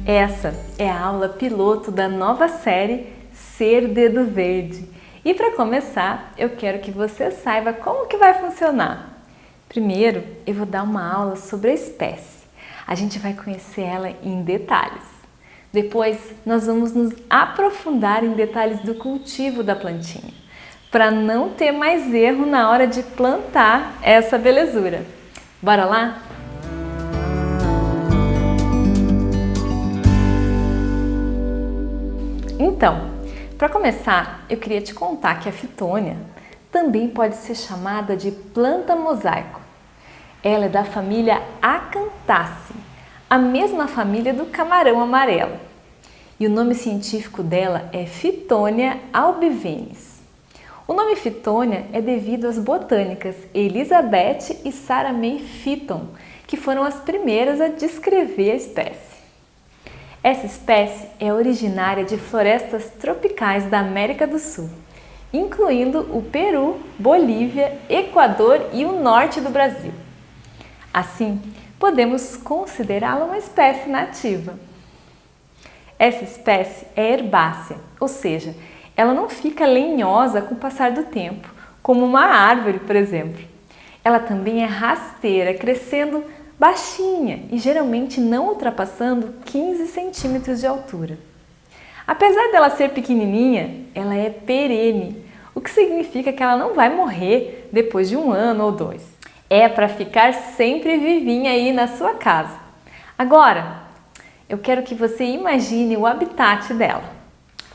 Essa é a aula piloto da nova série Ser Dedo Verde. E para começar, eu quero que você saiba como que vai funcionar. Primeiro, eu vou dar uma aula sobre a espécie. A gente vai conhecer ela em detalhes. Depois, nós vamos nos aprofundar em detalhes do cultivo da plantinha, para não ter mais erro na hora de plantar essa belezura. Bora lá? Então, para começar, eu queria te contar que a fitônia também pode ser chamada de planta mosaico. Ela é da família Acanthaceae, a mesma família do camarão amarelo. E o nome científico dela é Fittonia albivenis. O nome Fittonia é devido às botânicas Elizabeth e Sarah May Fitton, que foram as primeiras a descrever a espécie. Essa espécie é originária de florestas tropicais da América do Sul, incluindo o Peru, Bolívia, Equador e o norte do Brasil. Assim, podemos considerá-la uma espécie nativa. Essa espécie é herbácea, ou seja, ela não fica lenhosa com o passar do tempo, como uma árvore, por exemplo. Ela também é rasteira, crescendo baixinha e geralmente não ultrapassando 15 centímetros de altura. Apesar dela ser pequenininha, ela é perene, o que significa que ela não vai morrer depois de 1 ano ou 2. É para ficar sempre vivinha aí na sua casa. Agora, eu quero que você imagine o habitat dela.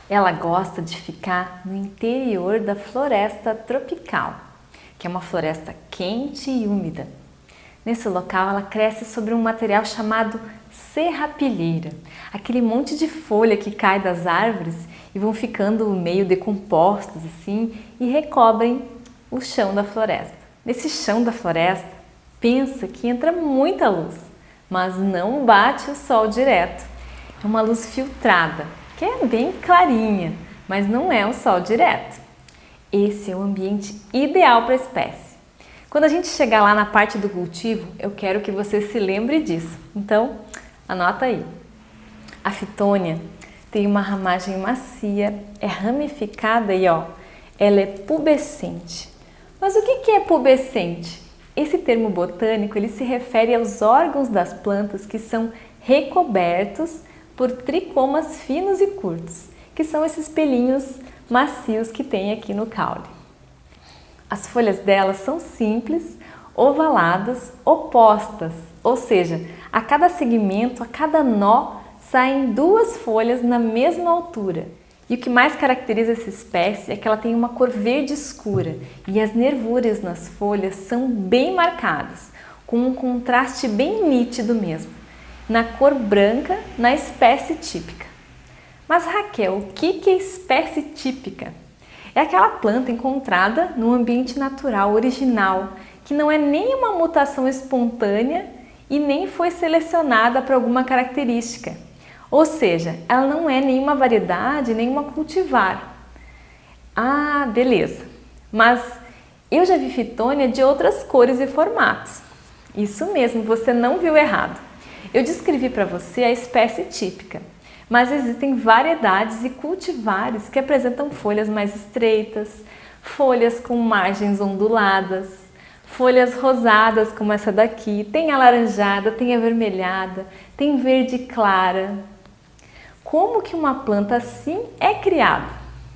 Ela gosta de ficar no interior da floresta tropical, que é uma floresta quente e úmida. Nesse local, ela cresce sobre um material chamado serrapilheira, aquele monte de folha que cai das árvores e vão ficando meio decompostos assim e recobrem o chão da floresta. Nesse chão da floresta, pensa que entra muita luz, mas não bate o sol direto. É uma luz filtrada, que é bem clarinha, mas não é o sol direto. Esse é o ambiente ideal para a espécie. Quando a gente chegar lá na parte do cultivo, eu quero que você se lembre disso. Então, anota aí. A fitônia tem uma ramagem macia, é ramificada e ela é pubescente. Mas o que é pubescente? Esse termo botânico ele se refere aos órgãos das plantas que são recobertos por tricomas finos e curtos, que são esses pelinhos macios que tem aqui no caule. As folhas delas são simples, ovaladas, opostas, ou seja, a cada segmento, a cada nó, saem 2 folhas na mesma altura. E o que mais caracteriza essa espécie é que ela tem uma cor verde escura e as nervuras nas folhas são bem marcadas, com um contraste bem nítido mesmo, na cor branca na espécie típica. Mas Raquel, o que é espécie típica? É aquela planta encontrada no ambiente natural original, que não é nem uma mutação espontânea e nem foi selecionada para alguma característica. Ou seja, ela não é nenhuma variedade, nenhuma cultivar. Ah, beleza. Mas eu já vi fitônia de outras cores e formatos. Isso mesmo, você não viu errado. Eu descrevi para você a espécie típica. Mas existem variedades e cultivares que apresentam folhas mais estreitas, folhas com margens onduladas, folhas rosadas como essa daqui, tem alaranjada, tem avermelhada, tem verde clara. Como que uma planta assim é criada?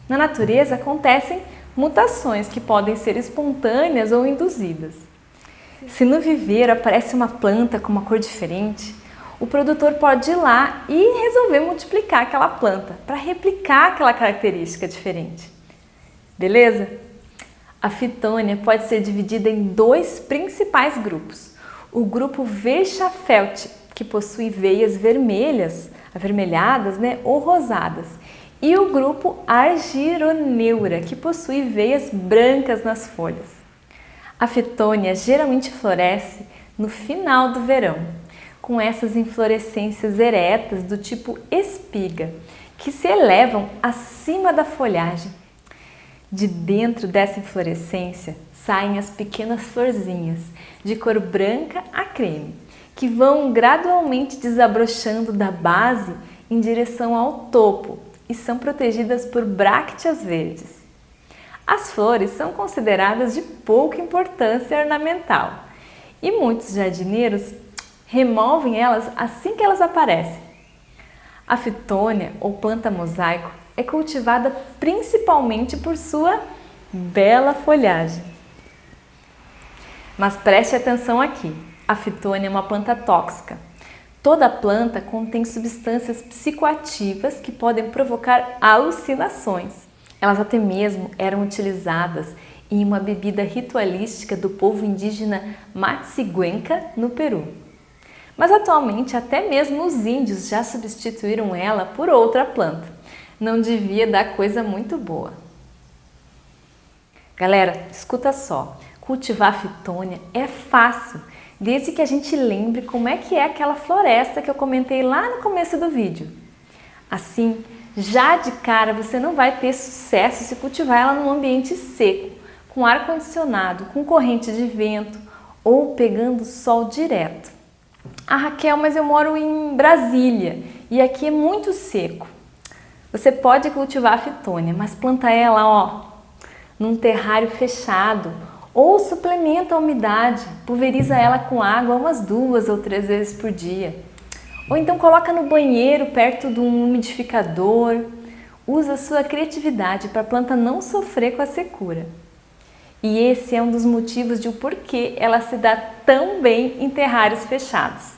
Na natureza acontecem mutações que podem ser espontâneas ou induzidas. Se no viveiro aparece uma planta com uma cor diferente, o produtor pode ir lá e resolver multiplicar aquela planta para replicar aquela característica diferente. Beleza? A fitônia pode ser dividida em 2 principais grupos. O grupo Verschaffelti, que possui veias vermelhas, avermelhadas, ou rosadas. E o grupo Argyroneura, que possui veias brancas nas folhas. A fitônia geralmente floresce no final do verão, com essas inflorescências eretas do tipo espiga, que se elevam acima da folhagem. De dentro dessa inflorescência saem as pequenas florzinhas, de cor branca a creme, que vão gradualmente desabrochando da base em direção ao topo e são protegidas por brácteas verdes. As flores são consideradas de pouca importância ornamental e muitos jardineiros removem elas assim que elas aparecem. A fitônia ou planta mosaico é cultivada principalmente por sua bela folhagem. Mas preste atenção aqui, a fitônia é uma planta tóxica. Toda planta contém substâncias psicoativas que podem provocar alucinações. Elas até mesmo eram utilizadas em uma bebida ritualística do povo indígena Matsiguenca, no Peru. Mas atualmente até mesmo os índios já substituíram ela por outra planta. Não devia dar coisa muito boa. Galera, escuta só, cultivar fitônia é fácil, desde que a gente lembre como é que é aquela floresta que eu comentei lá no começo do vídeo. Assim, já de cara você não vai ter sucesso se cultivar ela num ambiente seco, com ar-condicionado, com corrente de vento ou pegando sol direto. Ah, Raquel, mas eu moro em Brasília e aqui é muito seco. Você pode cultivar a fitônia, mas planta ela, num terrário fechado ou suplementa a umidade, pulveriza ela com água umas 2 ou 3 vezes por dia. Ou então coloca no banheiro perto de um umidificador. Usa a sua criatividade para a planta não sofrer com a secura. E esse é um dos motivos de o porquê ela se dá tão bem em terrários fechados.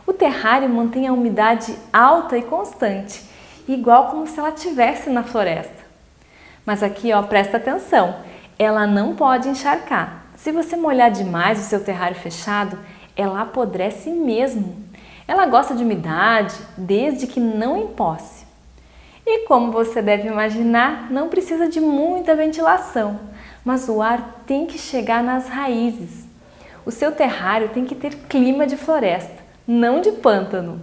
O terrário mantém a umidade alta e constante, igual como se ela estivesse na floresta. Mas aqui, presta atenção, ela não pode encharcar. Se você molhar demais o seu terrário fechado, ela apodrece mesmo. Ela gosta de umidade, desde que não empoce. E como você deve imaginar, não precisa de muita ventilação, mas o ar tem que chegar nas raízes. O seu terrário tem que ter clima de floresta, não de pântano.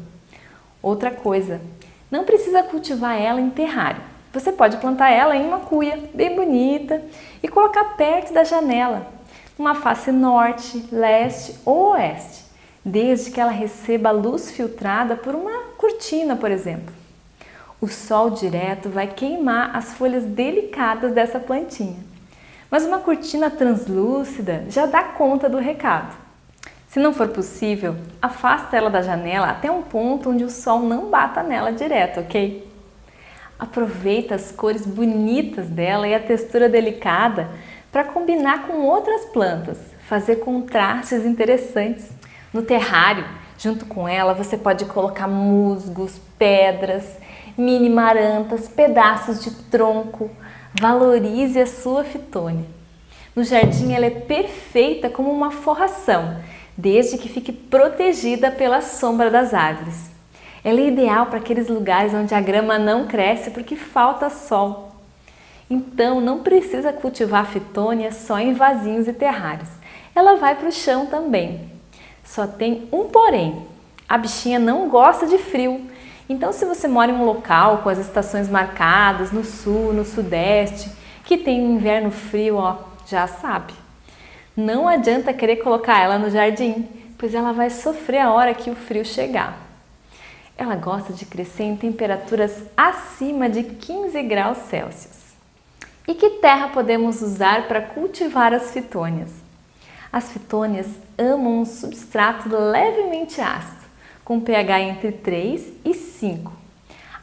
Outra coisa, não precisa cultivar ela em terrário. Você pode plantar ela em uma cuia bem bonita e colocar perto da janela, numa face norte, leste ou oeste, desde que ela receba a luz filtrada por uma cortina, por exemplo. O sol direto vai queimar as folhas delicadas dessa plantinha, mas uma cortina translúcida já dá conta do recado. Se não for possível, afasta ela da janela até um ponto onde o sol não bata nela direto, ok? Aproveita as cores bonitas dela e a textura delicada para combinar com outras plantas, fazer contrastes interessantes. No terrário, junto com ela, você pode colocar musgos, pedras, mini marantas, pedaços de tronco. Valorize a sua fitônia. No jardim, ela é perfeita como uma forração, desde que fique protegida pela sombra das árvores. Ela é ideal para aqueles lugares onde a grama não cresce porque falta sol. Então, não precisa cultivar a fitônia só em vasinhos e terrários. Ela vai para o chão também. Só tem um porém. A bichinha não gosta de frio. Então, se você mora em um local com as estações marcadas, no sul, no sudeste, que tem um inverno frio, já sabe. Não adianta querer colocar ela no jardim, pois ela vai sofrer a hora que o frio chegar. Ela gosta de crescer em temperaturas acima de 15 graus Celsius. E que terra podemos usar para cultivar as fitônias? As fitônias amam um substrato levemente ácido, com pH entre 3 e 5.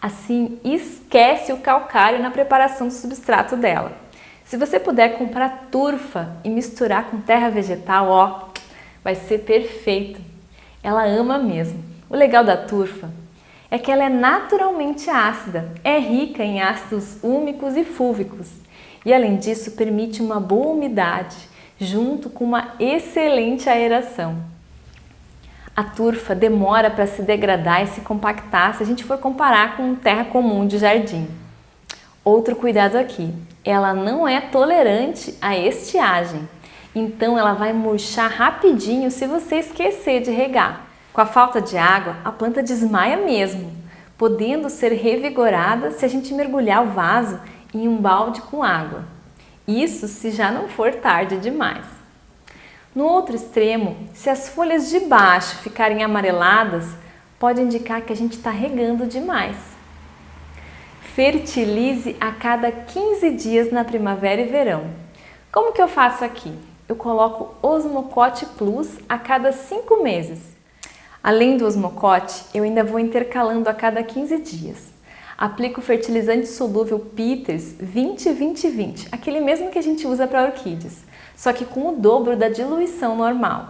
Assim, esquece o calcário na preparação do substrato dela. Se você puder comprar turfa e misturar com terra vegetal, vai ser perfeito. Ela ama mesmo. O legal da turfa é que ela é naturalmente ácida, é rica em ácidos úmicos e fúlvicos e, além disso, permite uma boa umidade, junto com uma excelente aeração. A turfa demora para se degradar e se compactar se a gente for comparar com terra comum de jardim. Outro cuidado aqui, ela não é tolerante à estiagem, então ela vai murchar rapidinho se você esquecer de regar. Com a falta de água, a planta desmaia mesmo, podendo ser revigorada se a gente mergulhar o vaso em um balde com água. Isso se já não for tarde demais. No outro extremo, se as folhas de baixo ficarem amareladas, pode indicar que a gente está regando demais. Fertilize a cada 15 dias na primavera e verão. Como que eu faço aqui? Eu coloco Osmocote Plus a cada 5 meses. Além do Osmocote, eu ainda vou intercalando a cada 15 dias. Aplico o fertilizante solúvel Peters 20-20-20, aquele mesmo que a gente usa para orquídeas, só que com o dobro da diluição normal.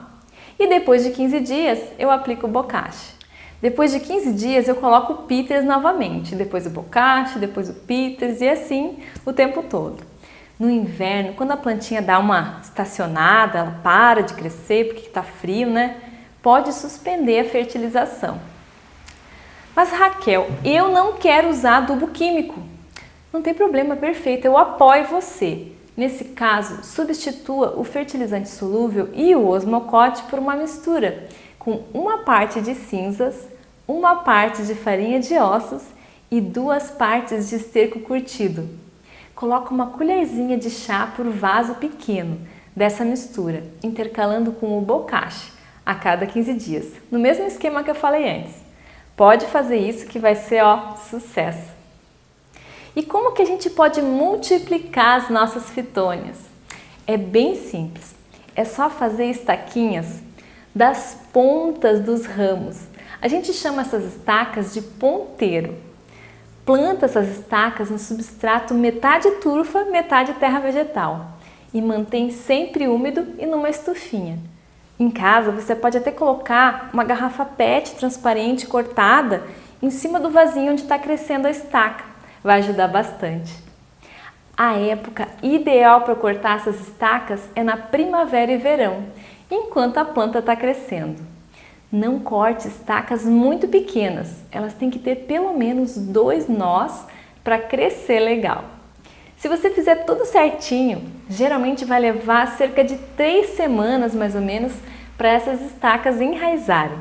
E depois de 15 dias, eu aplico o Bokashi. Depois de 15 dias, eu coloco o Peters novamente, depois o Bokashi, depois o Peters e assim o tempo todo. No inverno, quando a plantinha dá uma estacionada, ela para de crescer porque está frio, né? Pode suspender a fertilização. Mas Raquel, eu não quero usar adubo químico. Não tem problema, perfeito, eu apoio você. Nesse caso, substitua o fertilizante solúvel e o Osmocote por uma mistura com uma parte de cinzas, uma parte de farinha de ossos e 2 partes de esterco curtido. Coloca uma colherzinha de chá por vaso pequeno dessa mistura, intercalando com o Bokashi a cada 15 dias, no mesmo esquema que eu falei antes. Pode fazer isso que vai ser, sucesso! E como que a gente pode multiplicar as nossas fitônias? É bem simples, é só fazer estaquinhas das pontas dos ramos. A gente chama essas estacas de ponteiro. Planta essas estacas no substrato metade turfa, metade terra vegetal e mantém sempre úmido e numa estufinha. Em casa, você pode até colocar uma garrafa PET transparente cortada em cima do vasinho onde está crescendo a estaca. Vai ajudar bastante. A época ideal para cortar essas estacas é na primavera e verão, enquanto a planta está crescendo. Não corte estacas muito pequenas, elas têm que ter pelo menos 2 nós para crescer legal. Se você fizer tudo certinho, geralmente vai levar cerca de 3 semanas mais ou menos para essas estacas enraizarem.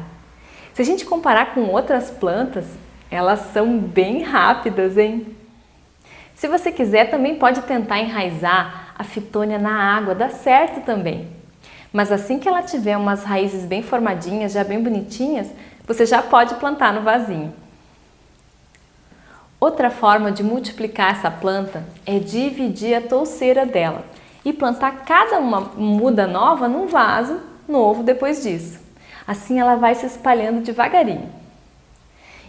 Se a gente comparar com outras plantas, elas são bem rápidas, hein? Se você quiser, também pode tentar enraizar a fitônia na água, dá certo também. Mas assim que ela tiver umas raízes bem formadinhas, já bem bonitinhas, você já pode plantar no vasinho. Outra forma de multiplicar essa planta é dividir a touceira dela e plantar cada uma muda nova num vaso novo depois disso. Assim ela vai se espalhando devagarinho.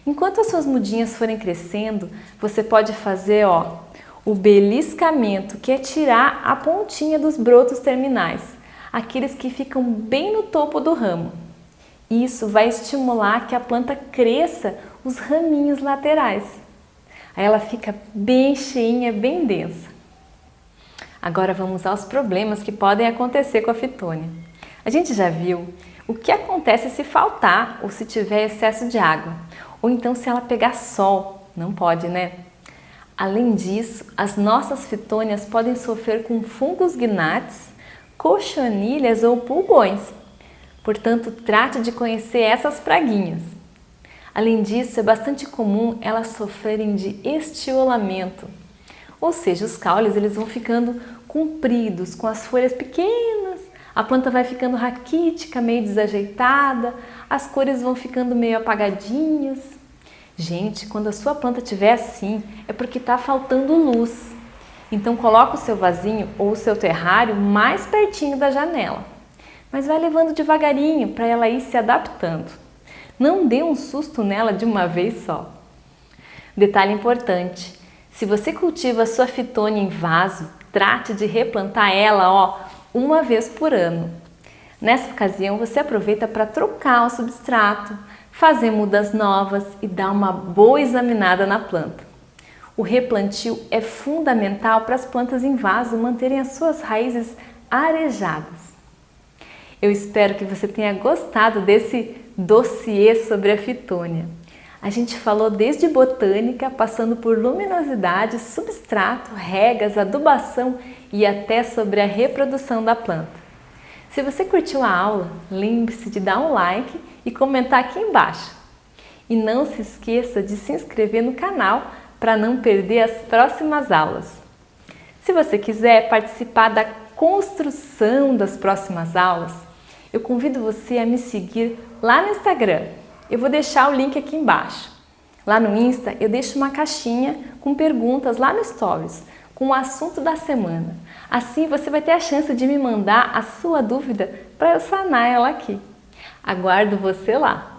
Enquanto as suas mudinhas forem crescendo, você pode fazer o beliscamento, que é tirar a pontinha dos brotos terminais, aqueles que ficam bem no topo do ramo. Isso vai estimular que a planta cresça os raminhos laterais. Aí ela fica bem cheinha, bem densa. Agora vamos aos problemas que podem acontecer com a fitônia. A gente já viu o que acontece se faltar ou se tiver excesso de água, ou então se ela pegar sol. Não pode, né? Além disso, as nossas fitônias podem sofrer com fungos gnats, cochonilhas ou pulgões. Portanto, trate de conhecer essas praguinhas. Além disso, é bastante comum elas sofrerem de estiolamento, ou seja, os caules eles vão ficando compridos, com as folhas pequenas, a planta vai ficando raquítica, meio desajeitada, as cores vão ficando meio apagadinhas. Gente, quando a sua planta estiver assim, é porque está faltando luz. Então coloca o seu vasinho ou o seu terrário mais pertinho da janela. Mas vai levando devagarinho para ela ir se adaptando. Não dê um susto nela de uma vez só. Detalhe importante, se você cultiva a sua fitônia em vaso, trate de replantar ela uma vez por ano. Nessa ocasião você aproveita para trocar o substrato, fazer mudas novas e dar uma boa examinada na planta. O replantio é fundamental para as plantas em vaso manterem as suas raízes arejadas. Eu espero que você tenha gostado desse dossiê sobre a fitônia. A gente falou desde botânica, passando por luminosidade, substrato, regas, adubação e até sobre a reprodução da planta. Se você curtiu a aula, lembre-se de dar um like e comentar aqui embaixo. E não se esqueça de se inscrever no canal para não perder as próximas aulas. Se você quiser participar da construção das próximas aulas, eu convido você a me seguir lá no Instagram. Eu vou deixar o link aqui embaixo. Lá no Insta eu deixo uma caixinha com perguntas lá no Stories, com o assunto da semana. Assim você vai ter a chance de me mandar a sua dúvida para eu sanar ela aqui. Aguardo você lá!